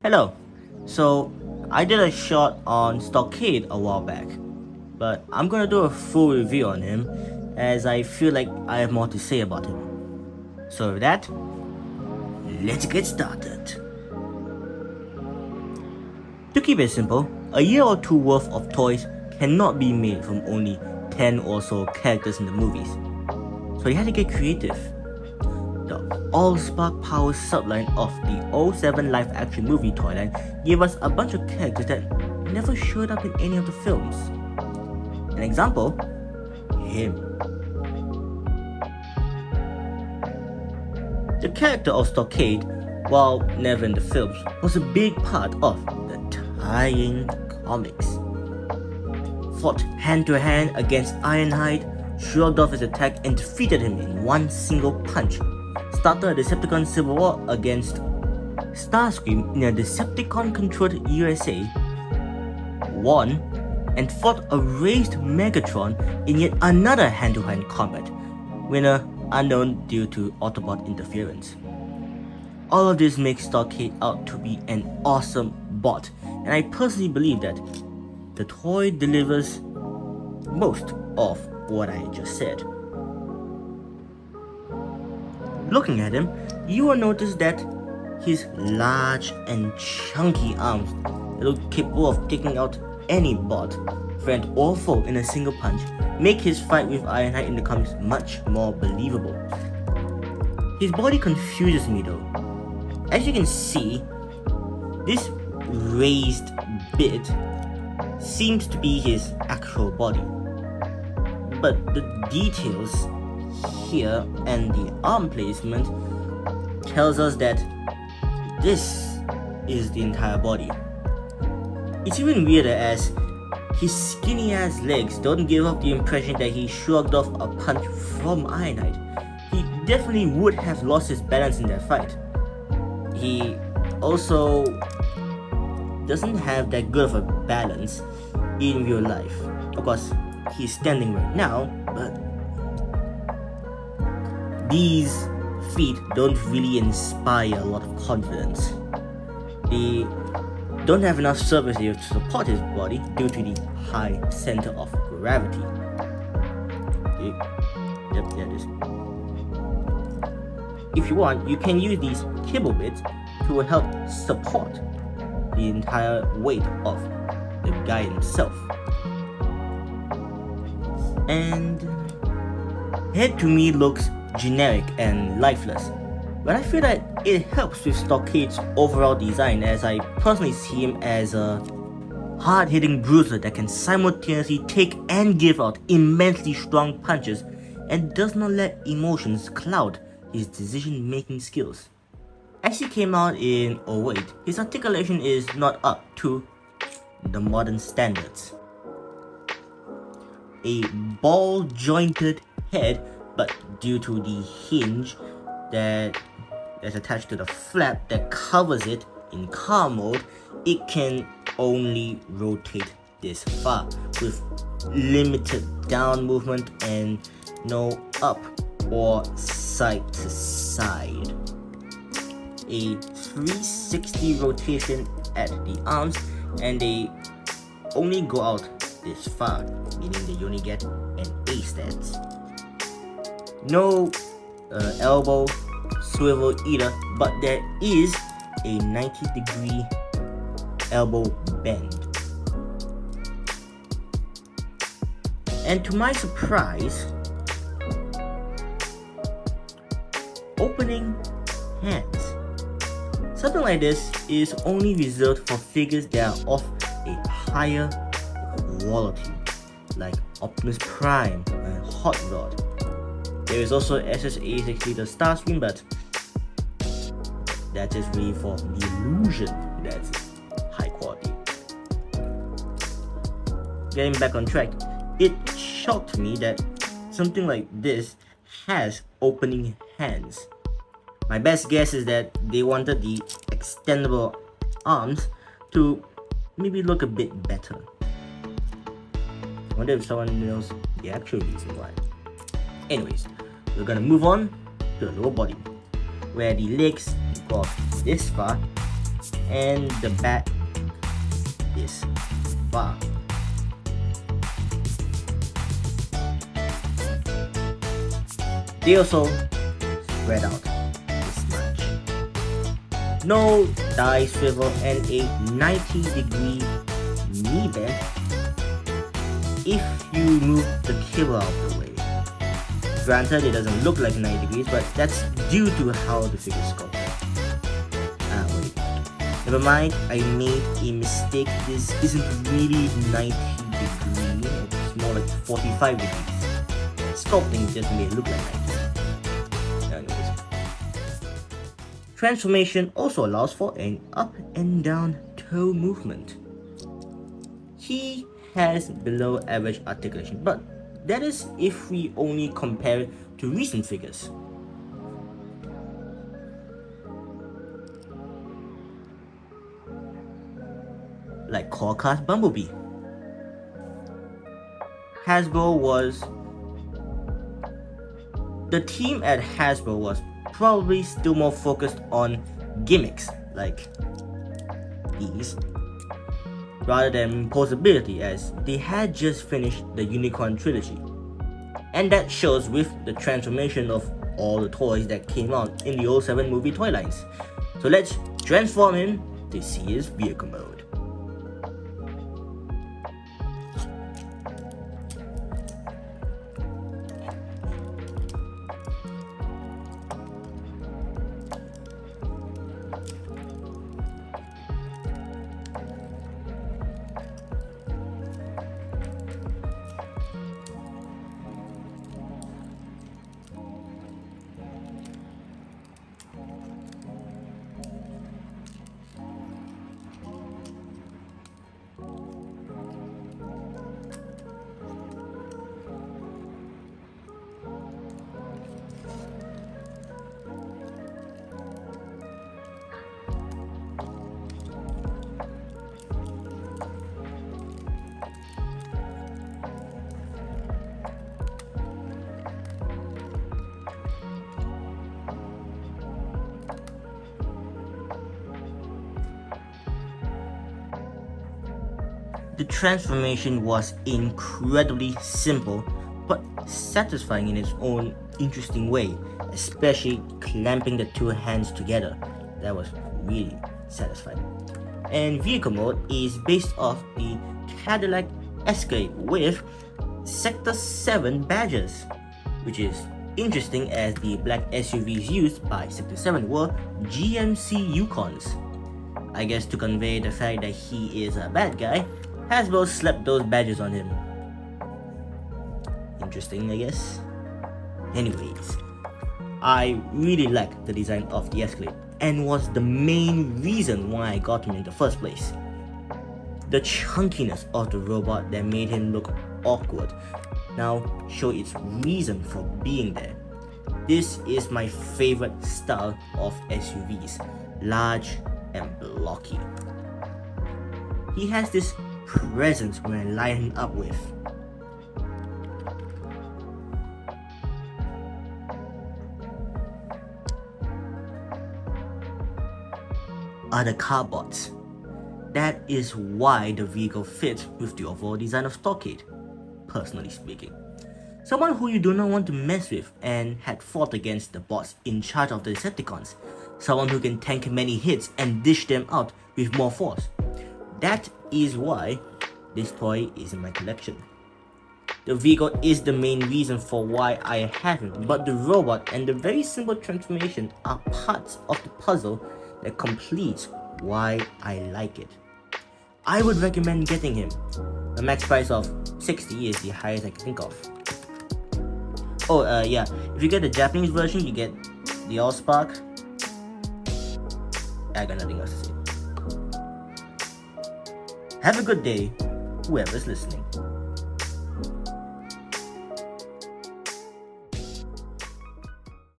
Hello. So, I did a shot on Stockade a while back, but I'm gonna do a full review on him as I feel like I have more to say about him. So with that, let's get started. To keep it simple, a year or two worth of toys cannot be made from only 10 or so characters in the movies. So he had to get creative. The all-spark power subline of the '07 live-action movie toyline gave us a bunch of characters that never showed up in any of the films. An example, him. The character of Stockade, while never in the films, was a big part of the tie-in comics. Fought hand-to-hand against Ironhide, shrugged off his attack and defeated him in one single punch. Started a Decepticon civil war against Starscream in a Decepticon-controlled USA, won, and fought a raised Megatron in yet another hand-to-hand combat, winner unknown due to Autobot interference. All of this makes Stockade out to be an awesome bot, and I personally believe that the toy delivers most of what I just said. Looking at him, you will notice that his large and chunky arms that look capable of taking out any bot, friend or foe in a single punch make his fight with Ironhide in the comics much more believable. His body confuses me though. As you can see, this raised bit seems to be his actual body, but the details here and the arm placement tells us that this is the entire body. It's even weirder as his skinny ass legs don't give off the impression that he shrugged off a punch from Ironhide. He definitely would have lost his balance in that fight. He also doesn't have that good of a balance in real life. Of course, he's standing right now, but these feet don't really inspire a lot of confidence. They don't have enough surface area to support his body due to the high center of gravity. Yep, there it is. If you want, you can use these kibble bits to help support the entire weight of the guy himself. And head to me looks generic and lifeless, but I feel that it helps with Stockade's overall design, as I personally see him as a hard-hitting bruiser that can simultaneously take and give out immensely strong punches and does not let emotions cloud his decision-making skills. As he came out in '08, his articulation is not up to the modern standards. A ball-jointed head, but due to the hinge that is attached to the flap that covers it in car mode, it can only rotate this far with limited down movement and no up or side to side. A 360 rotation at the arms, and they only go out this far, meaning that you only get an A stance. No elbow swivel either, but there is a 90-degree elbow bend. And to my surprise, opening hands. Something like this is only reserved for figures that are of a higher quality, like Optimus Prime and Hot Rod. There is also SSA-60 the Starscream, but that is really for the illusion that's high quality. Getting back on track, it shocked me that something like this has opening hands. My best guess is that they wanted the extendable arms to maybe look a bit better. I wonder if someone knows the actual reason why. Anyways, we're gonna move on to the lower body, where the legs go this far and the back is far. They also spread out this much. No die swivel and a 90-degree knee bend if you move the cable out of the way. Granted, it doesn't look like 90 degrees, but that's due to how the figure is sculpted. Wait. Never mind, I made a mistake. This isn't really 90 degrees, it's more like 45 degrees. Sculpting just made it look like 90. Anyways. Transformation also allows for an up and down toe movement. He has below average articulation, but that is if we only compare it to recent figures. Like Core-Cast Bumblebee. The team at Hasbro was probably still more focused on gimmicks like these rather than posability, as they had just finished the Unicorn trilogy. And that shows with the transformation of all the toys that came out in the 07 movie toy lines. So let's transform him to see his vehicle mode. The transformation was incredibly simple, but satisfying in its own interesting way, especially clamping the two hands together. That was really satisfying. And vehicle mode is based off the Cadillac Escalade with Sector 7 badges, which is interesting as the black SUVs used by Sector 7 were GMC Yukons. I guess to convey the fact that he is a bad guy, Hasbro slapped those badges on him. Interesting, I guess. Anyways, I really liked the design of the Escalade and was the main reason why I got him in the first place. The chunkiness of the robot that made him look awkward now show its reason for being there. This is my favorite style of SUVs, large and blocky. He has this presence when I line him up with. Are the carbots. That is why the vehicle fits with the overall design of Stockade, personally speaking. Someone who you do not want to mess with and had fought against the bots in charge of the Decepticons. Someone who can tank many hits and dish them out with more force. That is why this toy is in my collection. The vehicle is the main reason for why I have him, but the robot and the very simple transformation are parts of the puzzle that completes why I like it. I would recommend getting him. The max price of 60 is the highest I can think of. Oh yeah, if you get the Japanese version, you get the Allspark. I got nothing else to say. Have a good day, whoever's listening.